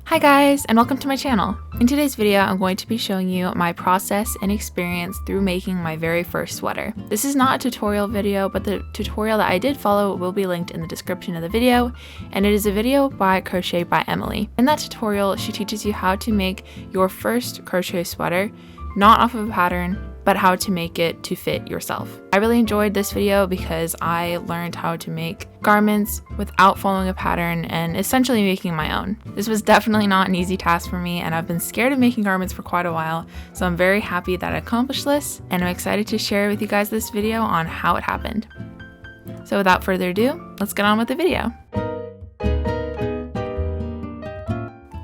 Hi guys, and welcome to my channel. In today's video, I'm going to be showing you my process and experience through making my very first sweater. This is not a tutorial video, but the tutorial that I did follow will be linked in the description of the video, and it is a video by Crochet by Emily. In that tutorial, she teaches you how to make your first crochet sweater, not off of a pattern, but how to make it to fit yourself. I really enjoyed this video because I learned how to make garments without following a pattern and essentially making my own. This was definitely not an easy task for me, and I've been scared of making garments for quite a while, so I'm very happy that I accomplished this, and I'm excited to share with you guys this video on how it happened. So without further ado, let's get on with the video.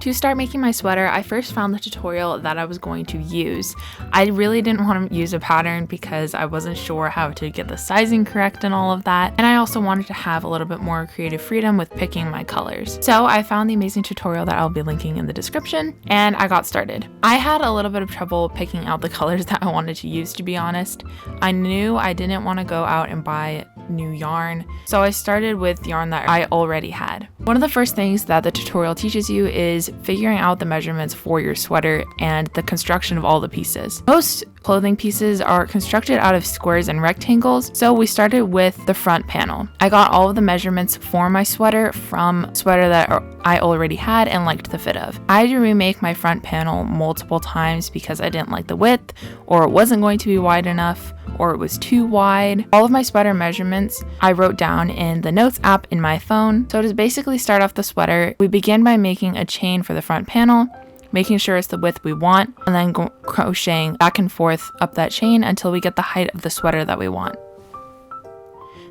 To start making my sweater, I first found the tutorial that I was going to use. I really didn't want to use a pattern because I wasn't sure how to get the sizing correct and all of that, and I also wanted to have a little bit more creative freedom with picking my colors. So I found the amazing tutorial that I'll be linking in the description, and I got started. I had a little bit of trouble picking out the colors that I wanted to use, to be honest. I knew I didn't want to go out and buy new yarn, so I started with yarn that I already had. One of the first things that the tutorial teaches you is figuring out the measurements for your sweater and the construction of all the pieces. Most clothing pieces are constructed out of squares and rectangles, so we started with the front panel. I got all of the measurements for my sweater from a sweater that I already had and liked the fit of. I had to remake my front panel multiple times because I didn't like the width, or it wasn't going to be wide enough, or it was too wide. All of my sweater measurements I wrote down in the notes app in my phone. So to basically start off the sweater, we begin by making a chain for the front panel, making sure it's the width we want, and then crocheting back and forth up that chain until we get the height of the sweater that we want.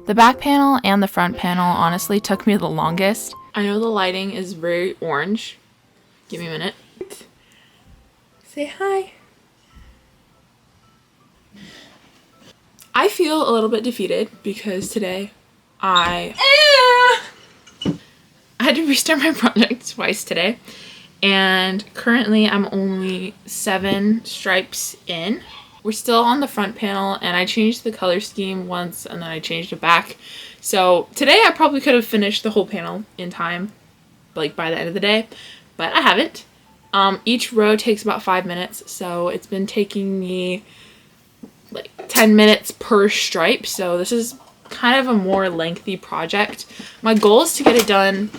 The back panel and the front panel honestly took me the longest. I know the lighting is very orange. Give me a minute. Say hi. I feel a little bit defeated because today I had to restart my project twice today, and currently I'm only 7 stripes in. We're still on the front panel, and I changed the color scheme once and then I changed it back. So today I probably could have finished the whole panel in time, like by the end of the day, but I haven't. Each row takes about 5 minutes, so it's been taking me like 10 minutes per stripe, so this is kind of a more lengthy project. My goal is to get it done.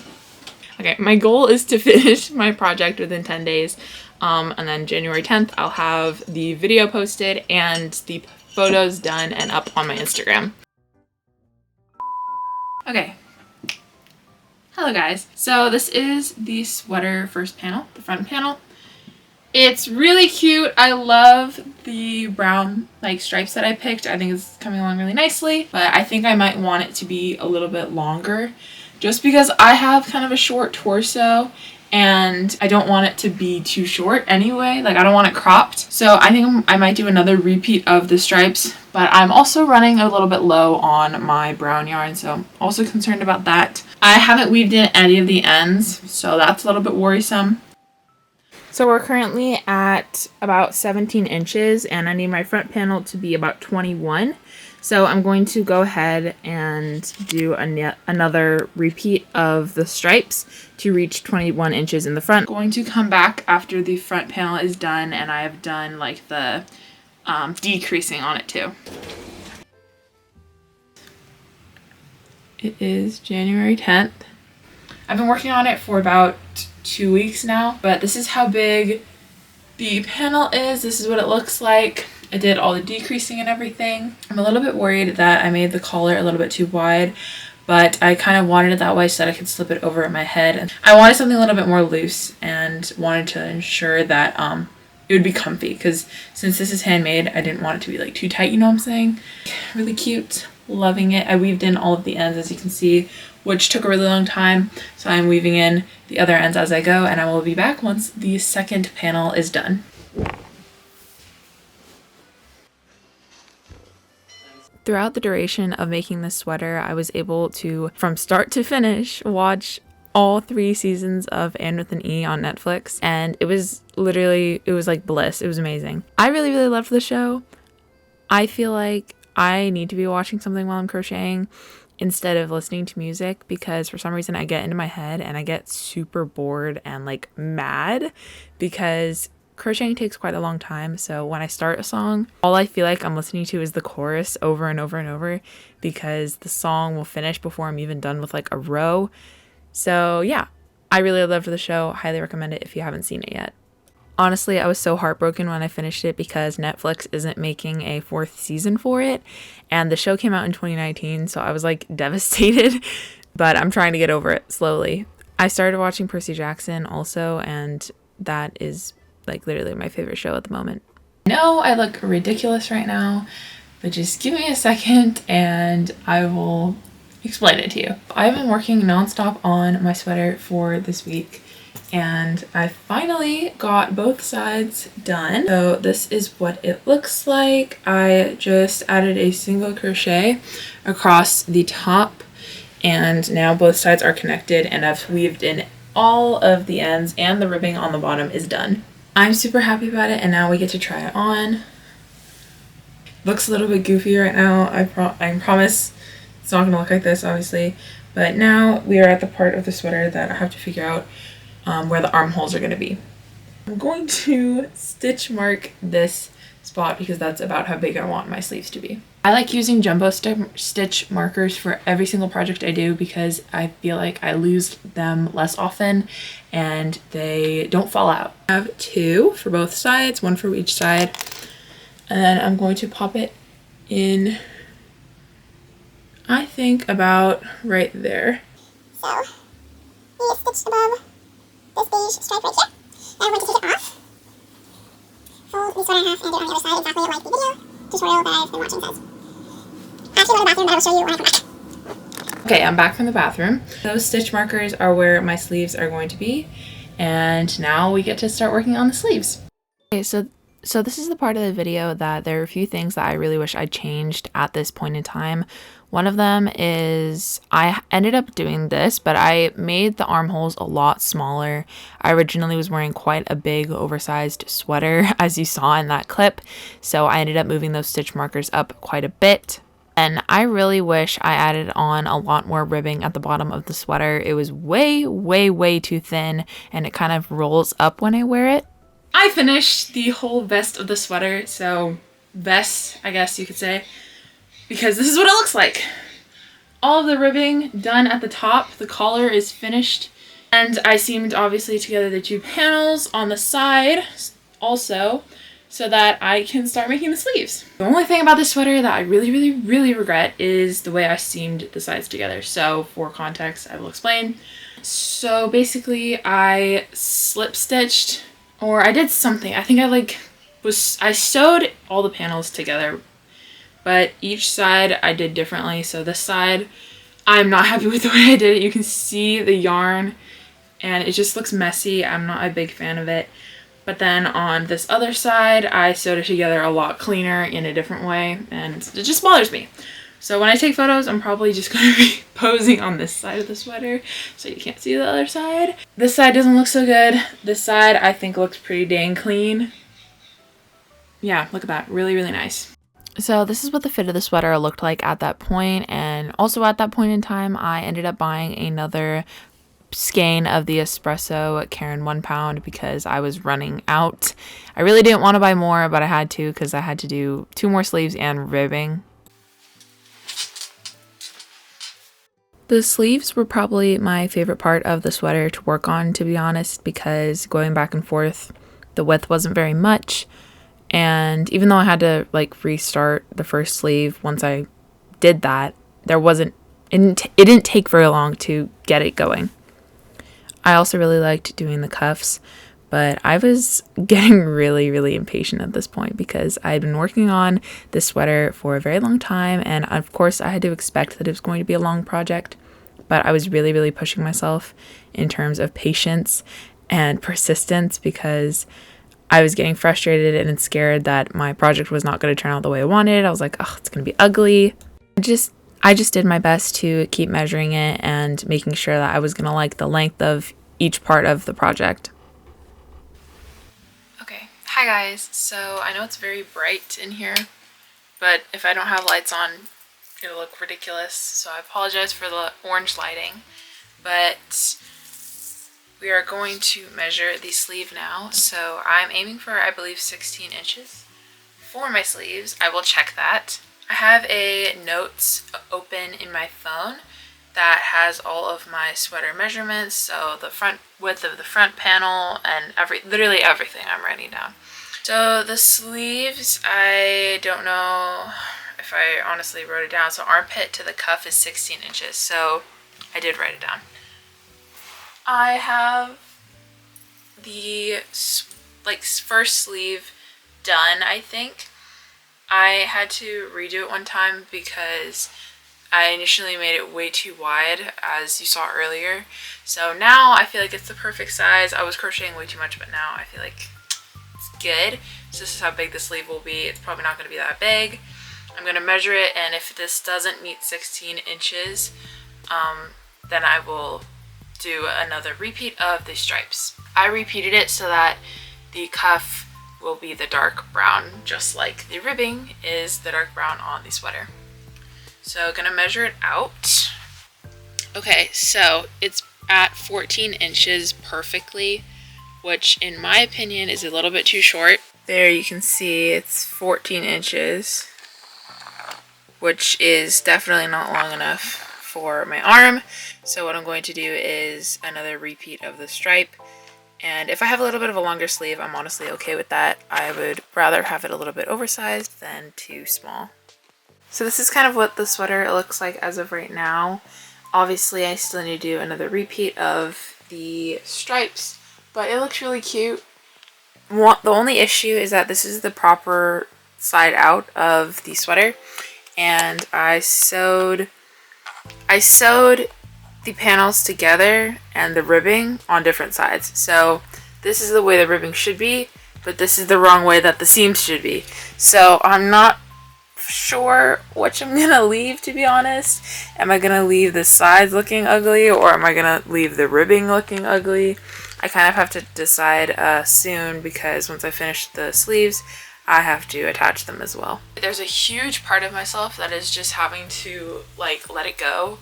Okay, my goal is to finish my project within 10 days, and then January 10th I'll have the video posted and the photos done and up on my Instagram. Okay. Hello guys. So this is the sweater first panel, the front panel. It's really cute. I love the brown stripes that I picked. I think it's coming along really nicely, but I think I might want it to be a little bit longer just because I have kind of a short torso and I don't want it to be too short anyway. Like, I don't want it cropped. So I think I might do another repeat of the stripes, but I'm also running a little bit low on my brown yarn, so I'm also concerned about that. I haven't weaved in any of the ends, so that's a little bit worrisome. So we're currently at about 17 inches and I need my front panel to be about 21. So I'm going to go ahead and do another repeat of the stripes to reach 21 inches in the front. I'm going to come back after the front panel is done and I have done like the decreasing on it too. It is January 10th. I've been working on it for about 2 weeks now, but this is how big the panel is. This is what it looks like. I did all the decreasing and everything. I'm a little bit worried that I made the collar a little bit too wide, but I kind of wanted it that way so that I could slip it over my head. And I wanted something a little bit more loose and wanted to ensure that it would be comfy, because since this is handmade, I didn't want it to be like too tight, you know what I'm saying? Really cute. Loving it. I weaved in all of the ends, as you can see, which took a really long time, so I'm weaving in the other ends as I go, and I will be back once the second panel is done. Throughout the duration of making this sweater, I was able to, from start to finish, watch all 3 seasons of Anne with an E on Netflix, and it was like bliss. It was amazing. I really, really loved the show. I feel like I need to be watching something while I'm crocheting. instead of listening to music, because for some reason I get into my head and I get super bored and like mad because crocheting takes quite a long time. So when I start a song, all I feel like I'm listening to is the chorus over and over and over, because the song will finish before I'm even done with like a row. So yeah, I really loved the show. Highly recommend it if you haven't seen it yet. Honestly, I was so heartbroken when I finished it because Netflix isn't making a 4th season for it, and the show came out in 2019, so I was like devastated, but I'm trying to get over it slowly. I started watching Percy Jackson also, and that is like literally my favorite show at the moment. I know I look ridiculous right now, but just give me a second and I will explain it to you. I've been working nonstop on my sweater for this week, and I finally got both sides done. So this is what it looks like. I just added a single crochet across the top, and now both sides are connected, and I've weaved in all of the ends, and the ribbing on the bottom is done. I'm super happy about it, and now we get to try it on. Looks a little bit goofy right now. I promise it's not gonna look like this, obviously, but now we are at the part of the sweater that I have to figure out where the armholes are going to be. I'm going to stitch mark this spot because that's about how big I want my sleeves to be. I like using jumbo stitch markers for every single project I do because I feel like I lose them less often and they don't fall out. I have 2 for both sides, 1 for each side, and then I'm going to pop it in, I think about right there. So, we stitch above this beige stripe right here. Now I'm going to take it off, fold this one in half, and do it on the other side exactly like the video tutorial that I've been watching says. I actually go to the bathroom, but I will show you when I come back. Okay, I'm back from the bathroom. Those stitch markers are where my sleeves are going to be, and now we get to start working on the sleeves. Okay, so this is the part of the video that there are a few things that I really wish I changed at this point in time. One of them is I ended up doing this, but I made the armholes a lot smaller. I originally was wearing quite a big oversized sweater, as you saw in that clip, so I ended up moving those stitch markers up quite a bit. And I really wish I added on a lot more ribbing at the bottom of the sweater. It was way, way, way too thin, and it kind of rolls up when I wear it. I finished the whole vest of the sweater, so vest, I guess you could say, because this is what it looks like. All of the ribbing done at the top, the collar is finished, and I seamed obviously together the 2 panels on the side also, so that I can start making the sleeves. The only thing about this sweater that I really, really, really regret is the way I seamed the sides together. So for context, I will explain. So basically I slip stitched, or I did something. I think I sewed all the panels together, but each side I did differently. So this side, I'm not happy with the way I did it. You can see the yarn and it just looks messy. I'm not a big fan of it. But then on this other side, I sewed it together a lot cleaner in a different way, and it just bothers me. So when I take photos, I'm probably just going to be posing on this side of the sweater, so you can't see the other side. This side doesn't look so good. This side I think looks pretty dang clean. Yeah, look at that. Really, really nice. So this is what the fit of the sweater looked like at that point, and also at that point in time, I ended up buying another skein of the espresso Karen 1 pound because I was running out. I really didn't want to buy more, but I had to because I had to do 2 more sleeves and ribbing. The sleeves were probably my favorite part of the sweater to work on, to be honest, because going back and forth, the width wasn't very much, and even though I had to like restart the first sleeve once I did that, it didn't take very long to get it going. I also really liked doing the cuffs, but I was getting really, really impatient at this point because I had been working on this sweater for a very long time, and of course I had to expect that it was going to be a long project, but I was really, really pushing myself in terms of patience and persistence because I was getting frustrated and scared that my project was not going to turn out the way I wanted. I was like, oh, it's going to be ugly. I just did my best to keep measuring it and making sure that I was going to like the length of each part of the project. Okay, hi guys. So I know it's very bright in here, but if I don't have lights on, it'll look ridiculous. So I apologize for the orange lighting, but we are going to measure the sleeve now. So I'm aiming for, I believe, 16 inches for my sleeves. I will check that. I have a notes open in my phone that has all of my sweater measurements, so the front width of the front panel and literally everything I'm writing down. So the sleeves, I don't know if I honestly wrote it down. So armpit to the cuff is 16 inches, so I did write it down. I have the first sleeve done, I think. I had to redo it one time because I initially made it way too wide, as you saw earlier. So now I feel like it's the perfect size. I was crocheting way too much, but now I feel like it's good. So this is how big the sleeve will be. It's probably not going to be that big. I'm going to measure it, and if this doesn't meet 16 inches, then I will do another repeat of the stripes. I repeated it so that the cuff will be the dark brown, just like the ribbing is the dark brown on the sweater. So gonna measure it out. Okay, so it's at 14 inches perfectly, which in my opinion is a little bit too short. There you can see it's 14 inches, which is definitely not long enough for my arm. So what I'm going to do is another repeat of the stripe. And if I have a little bit of a longer sleeve, I'm honestly okay with that. I would rather have it a little bit oversized than too small. So this is kind of what the sweater looks like as of right now. Obviously, I still need to do another repeat of the stripes, but it looks really cute. The only issue is that this is the proper side out of the sweater, and I sewed the panels together and the ribbing on different sides. So this is the way the ribbing should be, but this is the wrong way that the seams should be. So I'm not sure which I'm gonna leave, to be honest. Am I gonna leave the sides looking ugly, or am I gonna leave the ribbing looking ugly? I kind of have to decide soon, because once I finish the sleeves, I have to attach them as well. There's a huge part of myself that is just having to let it go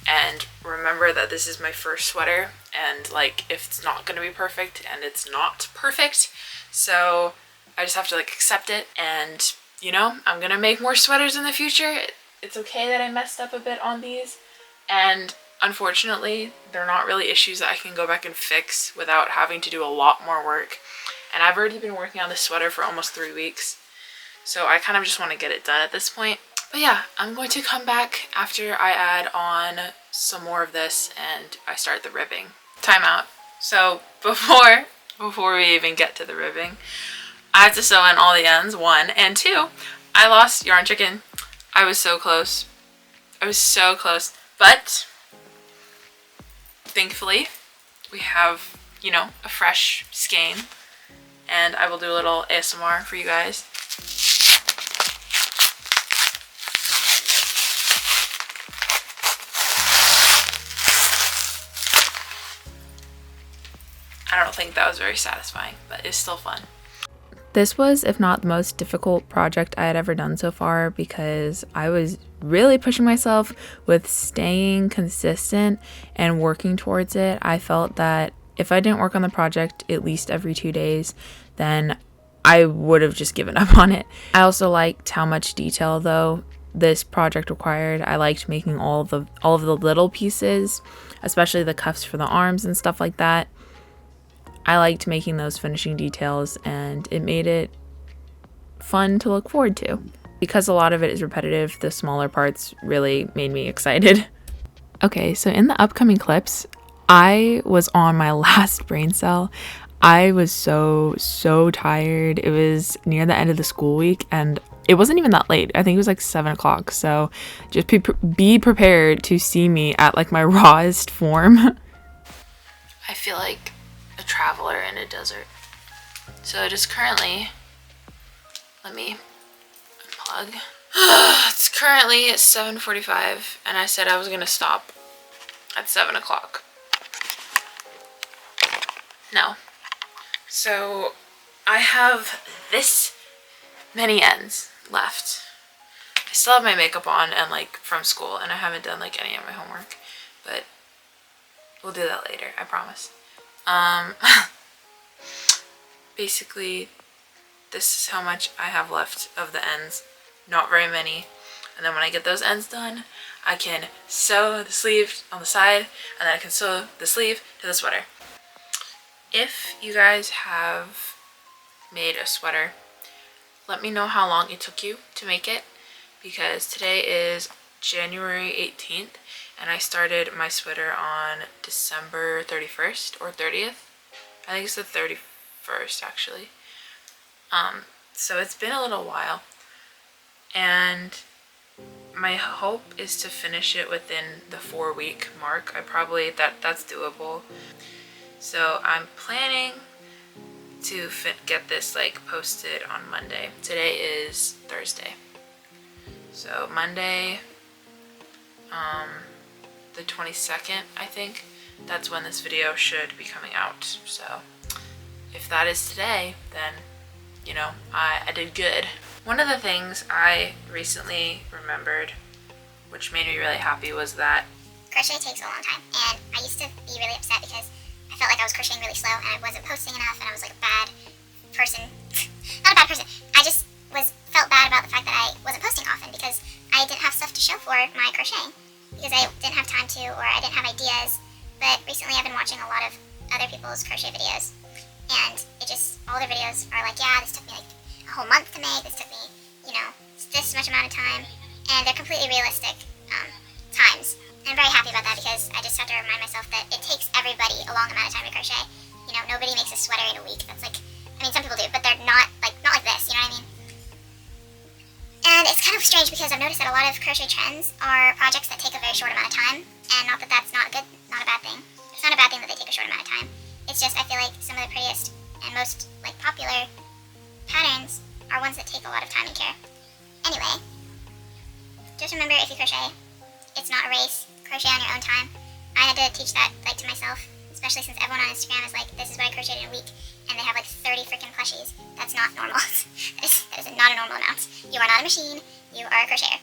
and remember that this is my first sweater, and if it's not gonna be perfect, and it's not perfect, so I just have to accept it. And you know, I'm gonna make more sweaters in the future. It's okay that I messed up a bit on these, and unfortunately they're not really issues that I can go back and fix without having to do a lot more work. And I've already been working on this sweater for almost 3 weeks, so I kind of just want to get it done at this point. But yeah, I'm going to come back after I add on some more of this and I start the ribbing. Time out. So before we even get to the ribbing, I have to sew in all the ends, 1, and 2, I lost yarn chicken. I was so close. I was so close. But thankfully, we have, a fresh skein, and I will do a little ASMR for you guys. I don't think that was very satisfying, but it's still fun. This was, if not the most difficult project I had ever done so far, because I was really pushing myself with staying consistent and working towards it. I felt that if I didn't work on the project at least every 2 days, then I would have just given up on it. I also liked how much detail, though, this project required. I liked making all of the little pieces, especially the cuffs for the arms and stuff like that. I liked making those finishing details, and it made it fun to look forward to. Because a lot of it is repetitive, the smaller parts really made me excited. Okay, so in the upcoming clips, I was on my last brain cell. I was so tired. It was near the end of the school week, and it wasn't even that late. I think it was 7 o'clock, so just be prepared to see me at my rawest form. I feel like a traveler in a desert. So it is currently, let me unplug. It's currently 7:45, and I said I was gonna stop at 7 o'clock. No. So I have this many ends left. I still have my makeup on and like from school, and I haven't done like any of my homework, but we'll do that later, I promise. Basically, this is how much I have left of the ends. Not very many. And then when I get those ends done, I can sew the sleeve on the side, and then I can sew the sleeve to the sweater. If you guys have made a sweater, let me know how long it took you to make it, because today is January 18th and I started my sweater on December 31st or 30th. I think it's the 31st actually. So it's been a little while, and my hope is to finish it within the 4-week mark. That's doable. So I'm planning to get this like posted on Monday. Today is Thursday. So Monday, the 22nd, I think, that's when this video should be coming out. So if that is today, then, you know, I did good. One of the things I recently remembered, which made me really happy, was that crochet takes a long time, and I used to be really upset because I felt like I was crocheting really slow and I wasn't posting enough, and I was like a bad person. Not a bad person, I just felt bad about the fact that I wasn't posting often because I didn't have stuff to show for my crocheting, because I didn't have time to, or I didn't have ideas. But recently I've been watching a lot of other people's crochet videos, and all their videos are like, yeah, this took me like a whole month to make, this took me, you know, this much amount of time, and they're completely realistic times. And I'm very happy about that, because I just have to remind myself that it takes everybody a long amount of time to crochet. You know, nobody makes a sweater in a week. That's like, I mean, some people do, but they're not like this, you know what I mean? And it's kind of strange because I've noticed that a lot of crochet trends are projects that take a very short amount of time, and not that that's not a bad thing. It's not a bad thing that they take a short amount of time. It's just I feel like some of the prettiest and most like popular patterns are ones that take a lot of time and care. Anyway, just remember, if you crochet, it's not a race. Crochet on your own time. I had to teach that like to myself, especially since everyone on Instagram is like, this is what I crocheted in a week, and they have like 30 freaking plushies. That's not normal. that is not a normal amount. You are not a machine. You are a crocheter.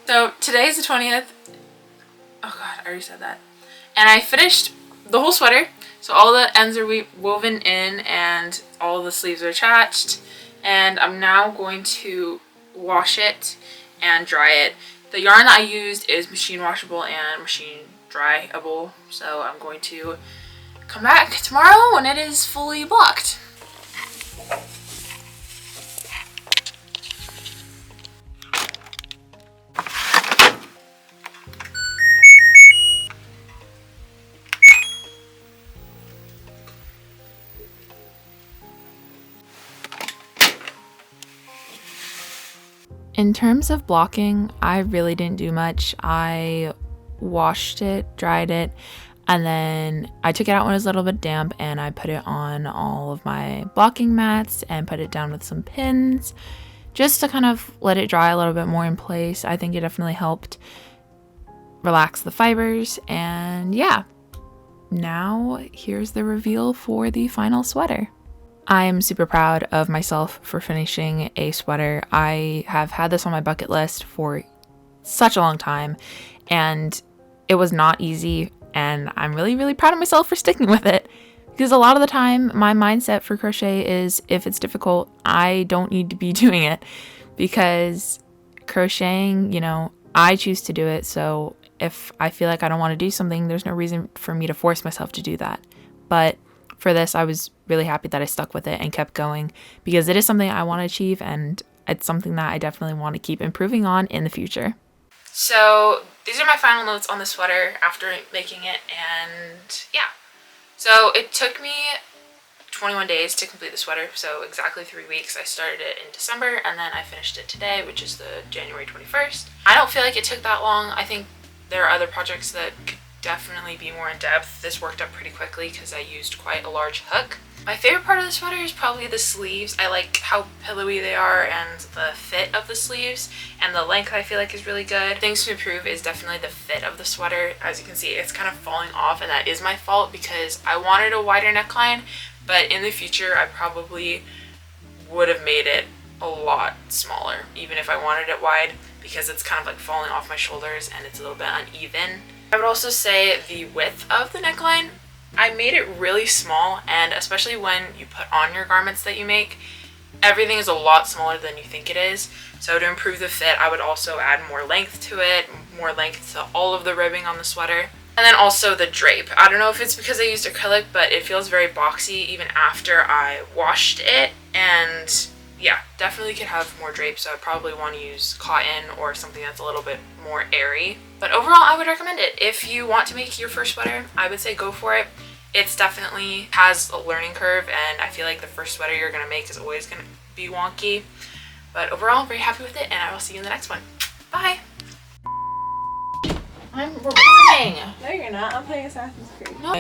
So today is the 20th. Oh god, I already said that. And I finished the whole sweater. So all the ends are woven in and all the sleeves are attached. And I'm now going to wash it and dry it. The yarn that I used is machine washable and machine dryable. So I'm going to come back tomorrow when it is fully blocked. In terms of blocking, I really didn't do much. I washed it, dried it, and then I took it out when it was a little bit damp, and I put it on all of my blocking mats and put it down with some pins just to kind of let it dry a little bit more in place. I think it definitely helped relax the fibers, and yeah. Now here's the reveal for the final sweater. I am super proud of myself for finishing a sweater. I have had this on my bucket list for such a long time, and it was not easy, and I'm really, really proud of myself for sticking with it, because a lot of the time my mindset for crochet is, if it's difficult, I don't need to be doing it, because crocheting, you know, I choose to do it. So if I feel like I don't want to do something, there's no reason for me to force myself to do that. But for this, I was really happy that I stuck with it and kept going, because it is something I want to achieve, and it's something that I definitely want to keep improving on in the future. So these are my final notes on the sweater after making it, and yeah. So it took me 21 days to complete the sweater, so exactly 3 weeks. I started it in December, and then I finished it today, which is the January 21st. I don't feel like it took that long. I think there are other projects that could definitely be more in depth. This worked up pretty quickly because I used quite a large hook. My favorite part of the sweater is probably the sleeves. I like how pillowy they are and the fit of the sleeves, and the length I feel like is really good. Things to improve is definitely the fit of the sweater. As you can see, it's kind of falling off, and that is my fault because I wanted a wider neckline, but in the future I probably would have made it a lot smaller, even if I wanted it wide, because it's kind of like falling off my shoulders and it's a little bit uneven. I would also say the width of the neckline, I made it really small, and especially when you put on your garments that you make, everything is a lot smaller than you think it is. So to improve the fit, I would also add more length to it, more length to all of the ribbing on the sweater. And then also the drape. I don't know if it's because I used acrylic, but it feels very boxy even after I washed it. And yeah, definitely could have more drape, so I'd probably want to use cotton or something that's a little bit more airy. But overall, I would recommend it. If you want to make your first sweater, I would say go for it. It's definitely has a learning curve, and I feel like the first sweater you're going to make is always going to be wonky. But overall, I'm very happy with it, and I will see you in the next one. Bye! I'm recording! No, you're not. I'm playing Assassin's Creed. No.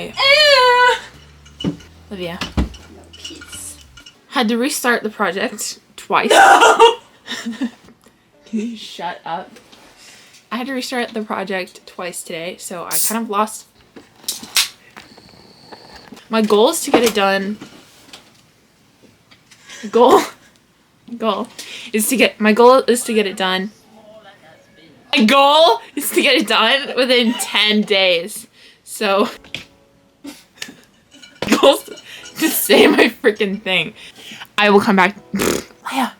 Olivia. No peace. Had to restart the project twice. No! Can you shut up? I had to restart the project twice today, so I kind of lost. My goal is to get it done. My goal is to get it done. My goal is to get it done within 10 days. So, goals to say my freaking thing. I will come back. Leia,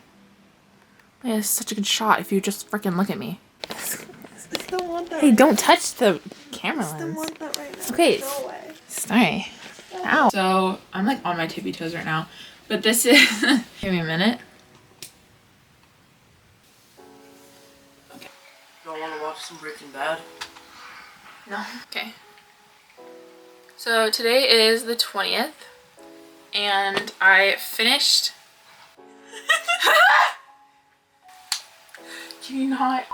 it's such a good shot if you just freaking look at me. Still want that. Hey, don't touch the camera Still lens. want that right now. Okay. Go away. Sorry. Ow. So, I'm like on my tippy toes right now. But this is... Give me a minute. Okay. Y'all want to watch some Breaking Bad? No. Okay. So, today is the 20th. And I finished... Can you not...